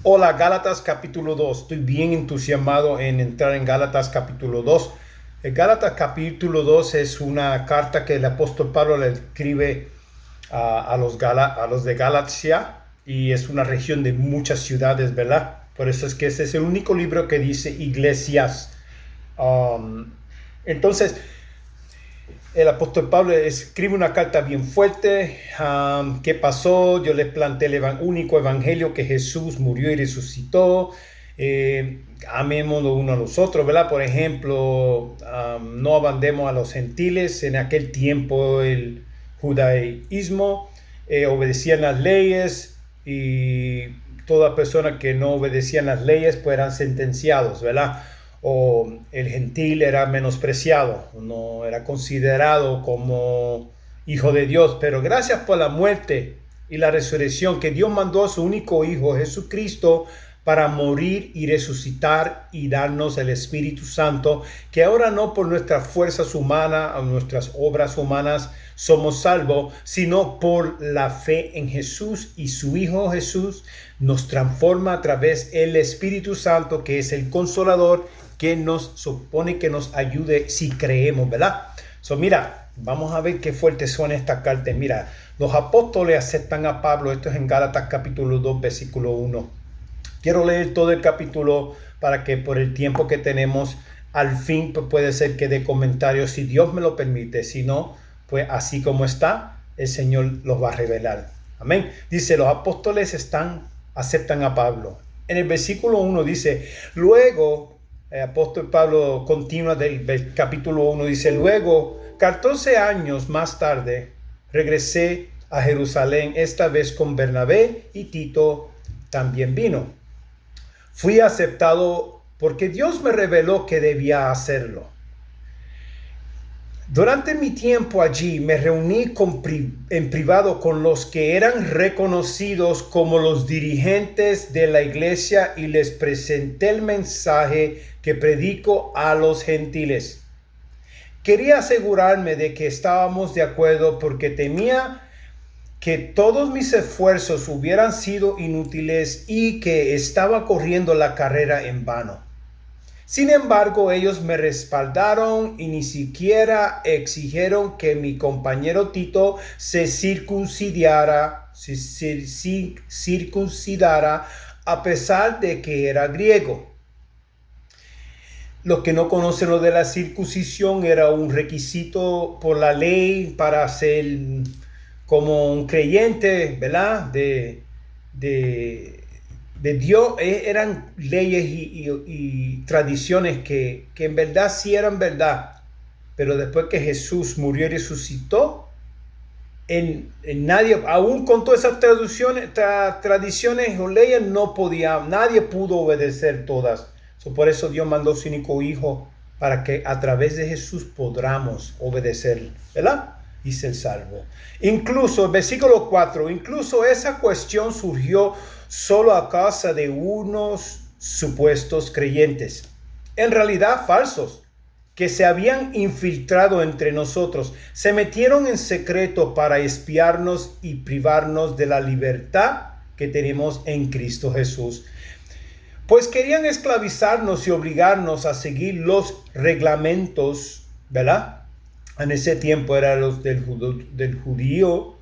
Hola, Gálatas capítulo 2. Estoy bien entusiasmado en entrar en Gálatas capítulo 2. El Gálatas capítulo 2 es una carta que el apóstol Pablo le escribe a los de Galacia, y es una región de muchas ciudades, ¿verdad? Por eso es que ese es el único libro que dice iglesias. Um, entonces, el apóstol Pablo escribe una carta bien fuerte. ¿Qué pasó? Yo les planteé el único evangelio, que Jesús murió y resucitó. Amémonos uno a los otros, ¿verdad? Por ejemplo, no abandemos a los gentiles. En aquel tiempo el judaísmo obedecían las leyes, y toda persona que no obedecían las leyes pues eran sentenciados, ¿verdad? O el gentil era menospreciado, no era considerado como hijo de Dios. Pero gracias por la muerte y la resurrección, que Dios mandó a su único hijo Jesucristo para morir y resucitar y darnos el Espíritu Santo, que ahora no por nuestras fuerzas humanas o nuestras obras humanas somos salvos, sino por la fe en Jesús, y su Hijo Jesús nos transforma a través del Espíritu Santo, que es el Consolador, que nos supone que nos ayude si creemos, ¿verdad? Mira, vamos a ver qué fuerte suena esta carta. Mira, los apóstoles aceptan a Pablo. Esto es en Gálatas capítulo 2, versículo 1. Quiero leer todo el capítulo para que, por el tiempo que tenemos, al fin pues, puede ser que dé comentarios, si Dios me lo permite. Si no, pues así como está, el Señor los va a revelar. Amén. Dice, los apóstoles aceptan a Pablo. En el versículo 1 dice, luego, el apóstol Pablo continúa del capítulo 1, dice, luego, 14 años más tarde, regresé a Jerusalén, esta vez con Bernabé, y Tito también vino. Fui aceptado porque Dios me reveló que debía hacerlo. Durante mi tiempo allí me reuní en privado con los que eran reconocidos como los dirigentes de la iglesia, y les presenté el mensaje que predico a los gentiles. Quería asegurarme de que estábamos de acuerdo, porque temía que todos mis esfuerzos hubieran sido inútiles y que estaba corriendo la carrera en vano. Sin embargo, ellos me respaldaron y ni siquiera exigieron que mi compañero Tito se circuncidara, a pesar de que era griego. Los que no conocen lo de la circuncisión, era un requisito por la ley para ser como un creyente, ¿verdad? De Dios. Eran leyes y tradiciones que en verdad sí eran verdad. Pero después que Jesús murió y resucitó, en nadie, aún con todas esas tradiciones o leyes, nadie pudo obedecer todas. Por eso Dios mandó su único hijo, para que a través de Jesús podamos obedecer, ¿verdad? Y ser salvo. Incluso, el versículo 4, incluso esa cuestión surgió solo a causa de unos supuestos creyentes, en realidad falsos, que se habían infiltrado entre nosotros. Se metieron en secreto para espiarnos y privarnos de la libertad que tenemos en Cristo Jesús. Pues querían esclavizarnos y obligarnos a seguir los reglamentos, ¿verdad? En ese tiempo eran los del judío,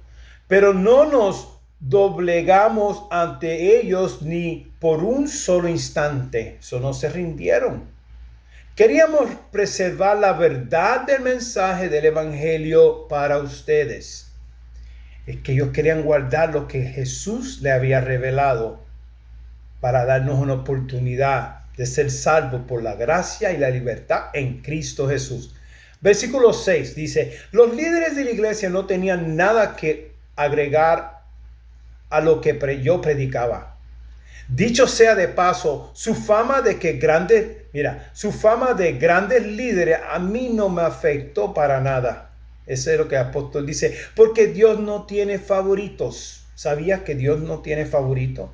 pero no nos doblegamos ante ellos ni por un solo instante. Eso no se rindieron. Queríamos preservar la verdad del mensaje del evangelio para ustedes. Es que ellos querían guardar lo que Jesús le había revelado, para darnos una oportunidad de ser salvos por la gracia y la libertad en Cristo Jesús. Versículo 6 dice, los líderes de la iglesia no tenían nada que agregar a lo que yo predicaba. Dicho sea de paso, su fama de grandes líderes a mí no me afectó para nada. Eso es lo que el apóstol dice, porque Dios no tiene favoritos. ¿Sabías que Dios no tiene favoritos?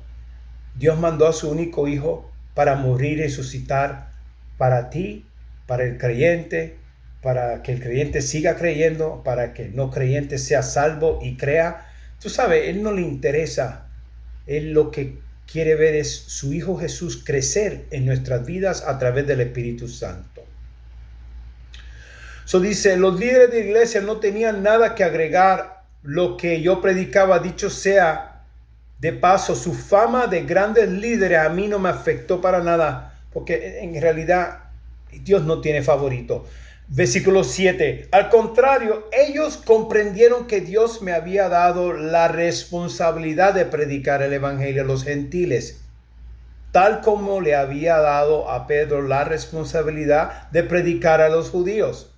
Dios mandó a su único hijo para morir y resucitar para ti, para el creyente, para que el creyente siga creyendo, para que el no creyente sea salvo y crea. Tú sabes, Él no le interesa. Él lo que quiere ver es su Hijo Jesús crecer en nuestras vidas a través del Espíritu Santo. Dice, los líderes de la iglesia no tenían nada que agregar lo que yo predicaba. Dicho sea de paso, su fama de grandes líderes a mí no me afectó para nada, porque en realidad Dios no tiene favorito. Versículo 7. Al contrario, ellos comprendieron que Dios me había dado la responsabilidad de predicar el evangelio a los gentiles, tal como le había dado a Pedro la responsabilidad de predicar a los judíos.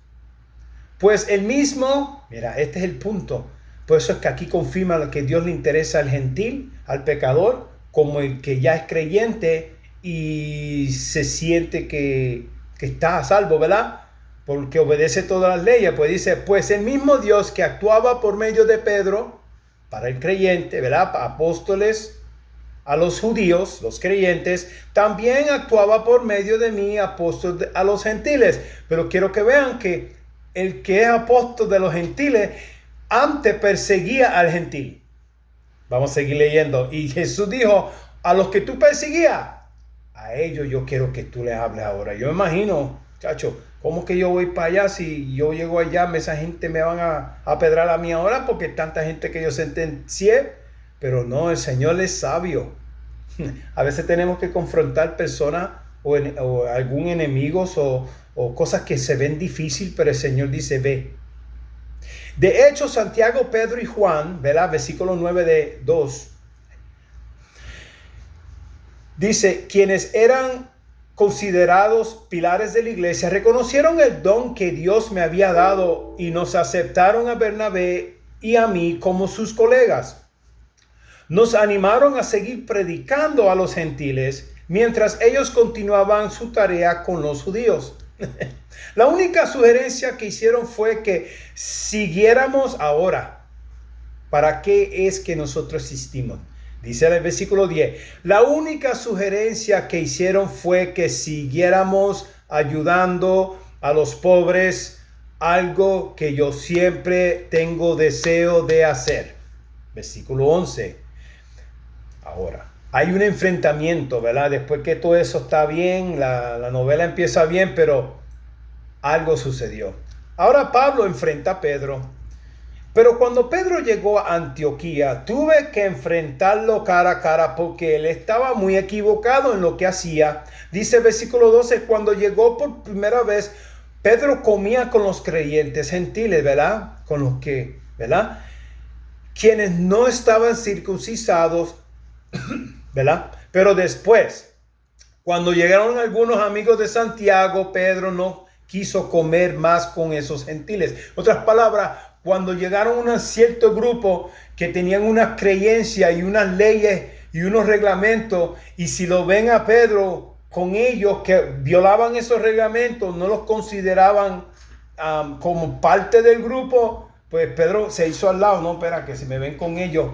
Pues el mismo, mira, este es el punto. Por eso es que aquí confirma que Dios le interesa al gentil, al pecador, como el que ya es creyente y se siente que está a salvo, ¿verdad? Porque obedece todas las leyes. Pues dice, pues el mismo Dios que actuaba por medio de Pedro, para el creyente, ¿verdad? Apóstoles a los judíos, los creyentes, también actuaba por medio de mí, apóstol a los gentiles. Pero quiero que vean que el que es apóstol de los gentiles, antes perseguía al gentil. Vamos a seguir leyendo. Y Jesús dijo, a los que tú perseguías, a ellos yo quiero que tú les hables ahora. Yo me imagino, chacho, ¿cómo que yo voy para allá? Si yo llego allá, esa gente me van a apedrar a mí ahora porque tanta gente que yo sentencié. Pero no, el Señor es sabio. A veces tenemos que confrontar personas o algún enemigo o cosas que se ven difícil, pero el Señor dice, ve. De hecho, Santiago, Pedro y Juan, ¿verdad? Versículo 9 de 2. Dice, quienes eran considerados pilares de la iglesia, reconocieron el don que Dios me había dado y nos aceptaron a Bernabé y a mí como sus colegas. Nos animaron a seguir predicando a los gentiles mientras ellos continuaban su tarea con los judíos. La única sugerencia que hicieron fue que siguiéramos ahora. ¿Para qué es que nosotros existimos? Dice en el versículo 10, la única sugerencia que hicieron fue que siguiéramos ayudando a los pobres, algo que yo siempre tengo deseo de hacer. Versículo 11. Ahora, hay un enfrentamiento, ¿verdad? Después que todo eso está bien, la novela empieza bien, pero algo sucedió. Ahora Pablo enfrenta a Pedro. Pero cuando Pedro llegó a Antioquía, tuve que enfrentarlo cara a cara porque él estaba muy equivocado en lo que hacía. Dice el versículo 12, cuando llegó por primera vez, Pedro comía con los creyentes gentiles, ¿verdad? Con los que, ¿verdad? Quienes no estaban circuncidados, ¿verdad? Pero después, cuando llegaron algunos amigos de Santiago, Pedro no quiso comer más con esos gentiles. En otras palabras, cuando llegaron un cierto grupo que tenían unas creencias y unas leyes y unos reglamentos, y si lo ven a Pedro con ellos que violaban esos reglamentos, no los consideraban como parte del grupo, pues Pedro se hizo al lado. No, espera, que si me ven con ellos.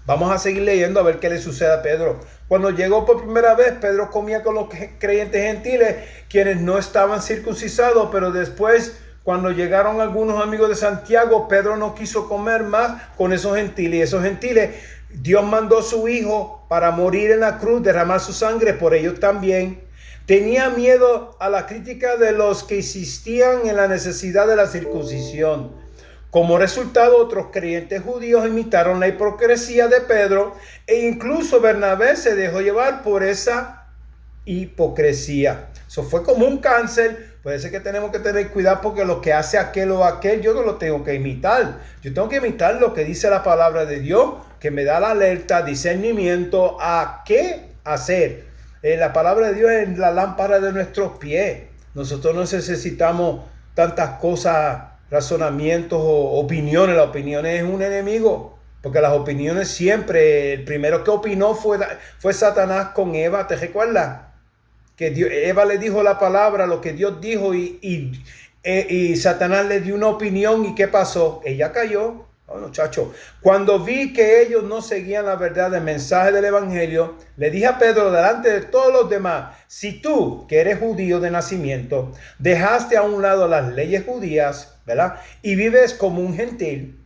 Vamos a seguir leyendo a ver qué le sucede a Pedro. Cuando llegó por primera vez, Pedro comía con los creyentes gentiles, quienes no estaban circuncidados, pero después, cuando llegaron algunos amigos de Santiago, Pedro no quiso comer más con esos gentiles. Y esos gentiles, Dios mandó a su Hijo para morir en la cruz, derramar su sangre por ellos también. Tenía miedo a la crítica de los que insistían en la necesidad de la circuncisión. Como resultado, otros creyentes judíos imitaron la hipocresía de Pedro e incluso Bernabé se dejó llevar por esa hipocresía. Eso fue como un cáncer. Puede ser que tenemos que tener cuidado porque lo que hace aquel o aquel yo no lo tengo que imitar. Yo tengo que imitar lo que dice la palabra de Dios, que me da la alerta, discernimiento a qué hacer. La palabra de Dios es la lámpara de nuestros pies. Nosotros no necesitamos tantas cosas, razonamientos o opiniones. Las opiniones es un enemigo, porque las opiniones siempre, el primero que opinó fue Satanás con Eva. ¿Te recuerdas? Que Eva le dijo la palabra, lo que Dios dijo, y Satanás le dio una opinión. ¿Y qué pasó? Ella cayó. Oh, muchacho, cuando vi que ellos no seguían la verdad del mensaje del evangelio, le dije a Pedro delante de todos los demás: si tú, que eres judío de nacimiento, dejaste a un lado las leyes judías, ¿verdad? Y vives como un gentil,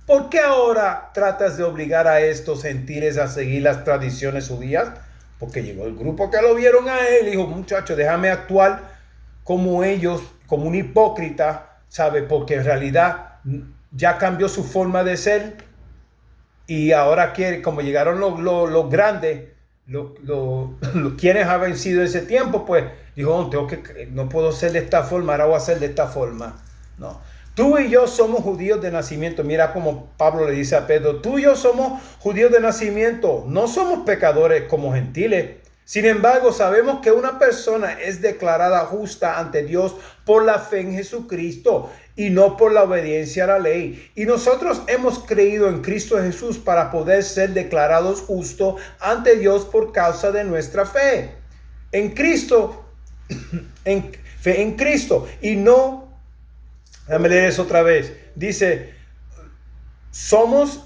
¿Por qué ahora tratas de obligar a estos gentiles a seguir las tradiciones judías? Porque llegó el grupo que lo vieron a él y dijo, muchacho, déjame actuar como ellos, como un hipócrita, ¿sabe? Porque en realidad ya cambió su forma de ser y ahora quiere, como llegaron los grandes, quienes han vencido ese tiempo, pues dijo, no puedo ser de esta forma, ahora voy a ser de esta forma. No. Tú y yo somos judíos de nacimiento. Mira como Pablo le dice a Pedro, tú y yo somos judíos de nacimiento, no somos pecadores como gentiles. Sin embargo, sabemos que una persona es declarada justa ante Dios por la fe en Jesucristo y no por la obediencia a la ley. Y nosotros hemos creído en Cristo Jesús para poder ser declarados justos ante Dios por causa de nuestra fe. En Cristo, fe en Cristo y no, déjame leer eso otra vez. Dice, somos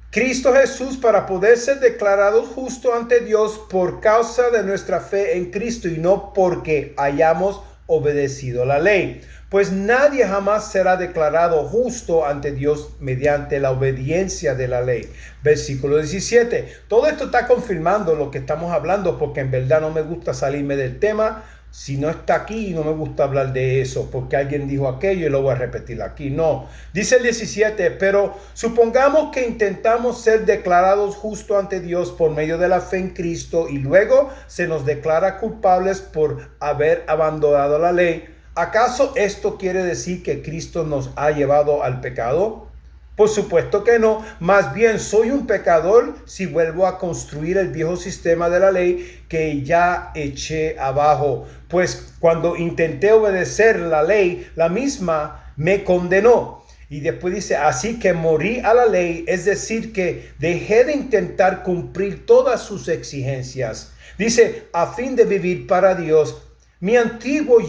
Cristo Jesús para poder ser declarados justos ante Dios por causa de nuestra fe en Cristo y no porque hayamos obedecido la ley. Pues nadie jamás será declarado justo ante Dios mediante la obediencia de la ley. Versículo 17. Todo esto está confirmando lo que estamos hablando porque en verdad no me gusta salirme del tema. Si no está aquí, no me gusta hablar de eso porque alguien dijo aquello y lo voy a repetir aquí. No. Dice el 17, pero supongamos que intentamos ser declarados justos ante Dios por medio de la fe en Cristo y luego se nos declara culpables por haber abandonado la ley. ¿Acaso esto quiere decir que Cristo nos ha llevado al pecado? Por supuesto que no. Más bien soy un pecador si vuelvo a construir el viejo sistema de la ley que ya eché abajo. Pues cuando intenté obedecer la ley, la misma me condenó. Y después dice, así que morí a la ley, es decir, que dejé de intentar cumplir todas sus exigencias. Dice, a fin de vivir para Dios, mi antiguo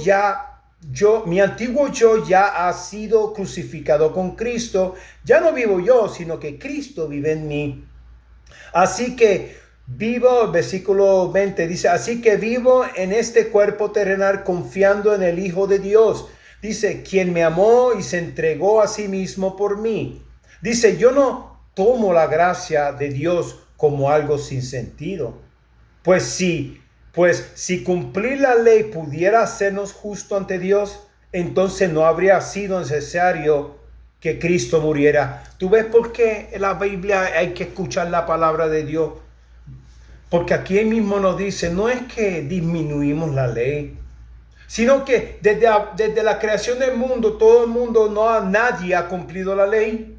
yo ya ha sido crucificado con Cristo. Ya no vivo yo, sino que Cristo vive en mí. Así que vivo, versículo 20 dice, así que vivo en este cuerpo terrenal confiando en el Hijo de Dios. Dice, quien me amó y se entregó a sí mismo por mí. Dice, yo no tomo la gracia de Dios como algo sin sentido. Pues si cumplir la ley pudiera hacernos justo ante Dios, entonces no habría sido necesario que Cristo muriera. ¿Tú ves por qué en la Biblia hay que escuchar la palabra de Dios? Porque aquí mismo nos dice, no es que disminuimos la ley, sino que desde la creación del mundo, todo el mundo, nadie ha cumplido la ley.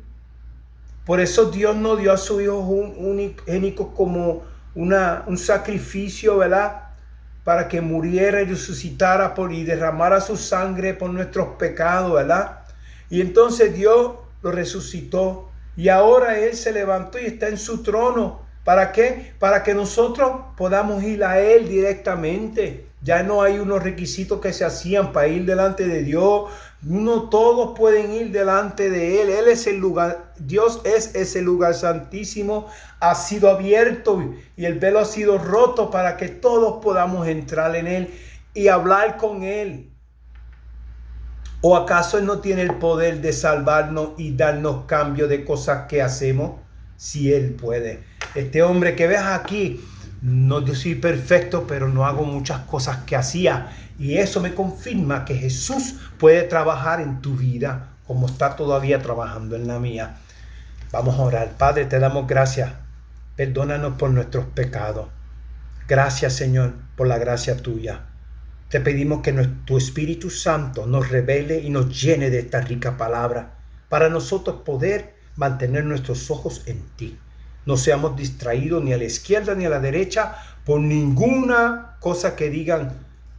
Por eso Dios no dio a su Hijo único como un sacrificio, ¿verdad? Para que muriera y resucitara y derramara su sangre por nuestros pecados, ¿verdad? Y entonces Dios lo resucitó y ahora Él se levantó y está en su trono. ¿Para qué? Para que nosotros podamos ir a Él directamente. Ya no hay unos requisitos que se hacían para ir delante de Dios. Todos pueden ir delante de Él. Él es el lugar, Dios es ese lugar santísimo. Ha sido abierto y el velo ha sido roto para que todos podamos entrar en Él y hablar con Él. ¿O acaso Él no tiene el poder de salvarnos y darnos cambio de cosas que hacemos? Si Él puede. Este hombre que ves aquí, no, yo soy perfecto, pero no hago muchas cosas que hacía. Y eso me confirma que Jesús puede trabajar en tu vida como está todavía trabajando en la mía. Vamos a orar. Padre, te damos gracias. Perdónanos por nuestros pecados. Gracias, Señor, por la gracia tuya. Te pedimos que tu Espíritu Santo nos revele y nos llene de esta rica palabra para nosotros poder mantener nuestros ojos en ti. No seamos distraídos ni a la izquierda ni a la derecha por ninguna cosa que digan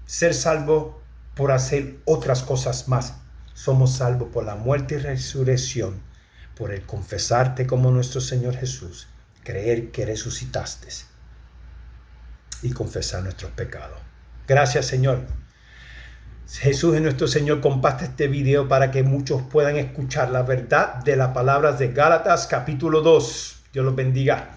ser salvos por hacer otras cosas más. Somos salvos por la muerte y resurrección, por el confesarte como nuestro Señor Jesús, creer que resucitaste y confesar nuestros pecados. Gracias, Señor. Jesús es nuestro Señor. Comparte este video para que muchos puedan escuchar la verdad de las palabras de Gálatas capítulo 2. Dios los bendiga.